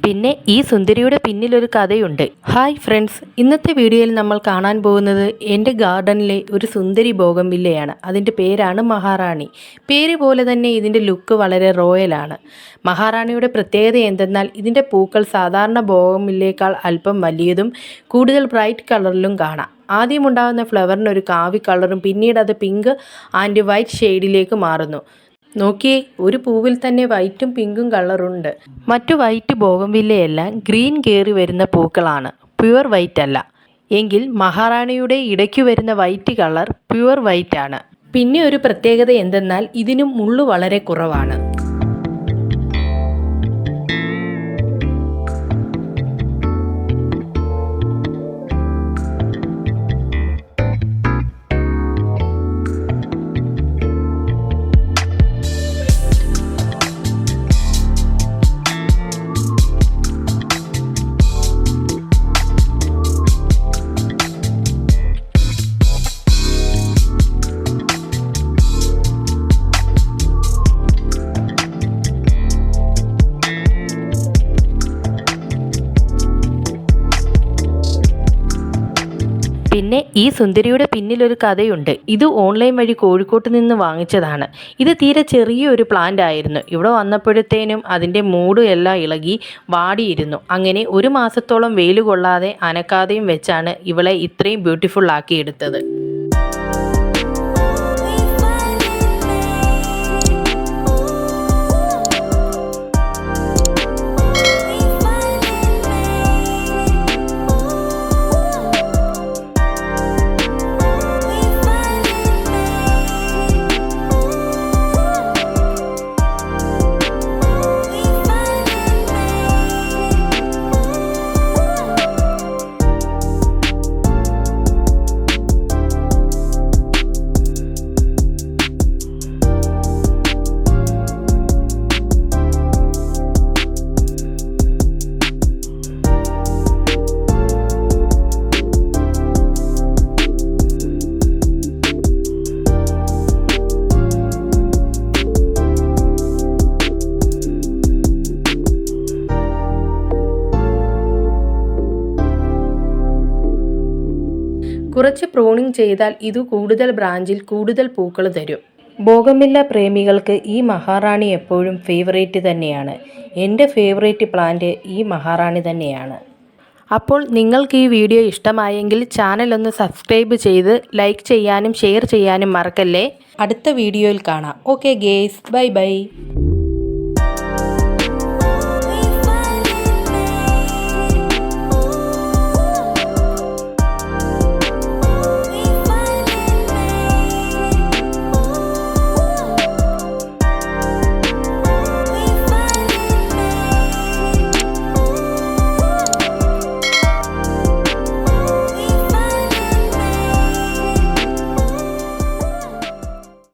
പിന്നെ ഈ സുന്ദരിയുടെ പിന്നിലൊരു കഥയുണ്ട്. ഹായ് ഫ്രണ്ട്സ്, ഇന്നത്തെ വീഡിയോയിൽ നമ്മൾ കാണാൻ പോകുന്നത് എൻ്റെ ഗാർഡനിലെ ഒരു സുന്ദരി ബോഗൺവില്ലയാണ്. അതിൻ്റെ പേരാണ് മഹാറാണി. പേര് പോലെ തന്നെ ഇതിൻ്റെ ലുക്ക് വളരെ റോയലാണ്. മഹാറാണിയുടെ പ്രത്യേകത എന്തെന്നാൽ ഇതിൻ്റെ പൂക്കൾ സാധാരണ ബോഗൺവില്ലയേക്കാൾ അല്പം വലിയതും കൂടുതൽ ബ്രൈറ്റ് കളറിലും കാണാം. ആദ്യമുണ്ടാകുന്ന ഫ്ലവറിന് ഒരു കാവി കളറും പിന്നീട് അത് പിങ്ക് ആൻഡ് വൈറ്റ് ഷെയ്ഡിലേക്ക് മാറുന്നു. നോക്കിയേ, ഒരു പൂവിൽ തന്നെ വൈറ്റും പിങ്കും കളറുണ്ട്. മറ്റു വൈറ്റ് ബോഗൺവില്ലയെല്ലാം ഗ്രീൻ കയറി വരുന്ന പൂക്കളാണ്, പ്യുവർ വൈറ്റ് അല്ല. എങ്കിൽ മഹാറാണിയുടെ ഇടയ്ക്കു വരുന്ന വൈറ്റ് കളർ പ്യുവർ വൈറ്റ് ആണ്. പിന്നെ ഒരു പ്രത്യേകത എന്തെന്നാൽ ഇതിനും മുള്ളു വളരെ കുറവാണ്. പിന്നെ ഈ സുന്ദരിയുടെ പിന്നിലൊരു കഥയുണ്ട്. ഇത് ഓൺലൈൻ വഴി കോഴിക്കോട്ട് നിന്ന് വാങ്ങിച്ചതാണ്. ഇത് തീരെ ചെറിയൊരു പ്ലാന്റ് ആയിരുന്നു. ഇവിടെ വന്നപ്പോഴത്തേനും അതിൻ്റെ മൂട് എല്ലാം ഇളകി വാടിയിരുന്നു. അങ്ങനെ ഒരു മാസത്തോളം വെയിൽ കൊള്ളാതെ അനക്കാതെയും വെച്ചാണ് ഇവളെ ഇത്രയും ബ്യൂട്ടിഫുൾ ആക്കിയെടുത്തത്. കുറച്ച് പ്രൂണിങ് ചെയ്താൽ ഇത് കൂടുതൽ ബ്രാഞ്ചിൽ കൂടുതൽ പൂക്കൾ തരും. ബോഗൺവില്ല പ്രേമികൾക്ക് ഈ മഹാറാണി എപ്പോഴും ഫേവറേറ്റ് തന്നെയാണ്. എൻ്റെ ഫേവറേറ്റ് പ്ലാന്റ് ഈ മഹാറാണി തന്നെയാണ്. അപ്പോൾ നിങ്ങൾക്ക് ഈ വീഡിയോ ഇഷ്ടമായെങ്കിൽ ചാനൽ ഒന്ന് സബ്സ്ക്രൈബ് ചെയ്ത് ലൈക്ക് ചെയ്യാനും ഷെയർ ചെയ്യാനും മറക്കല്ലേ. അടുത്ത വീഡിയോയിൽ കാണാം. Okay guys, bye bye.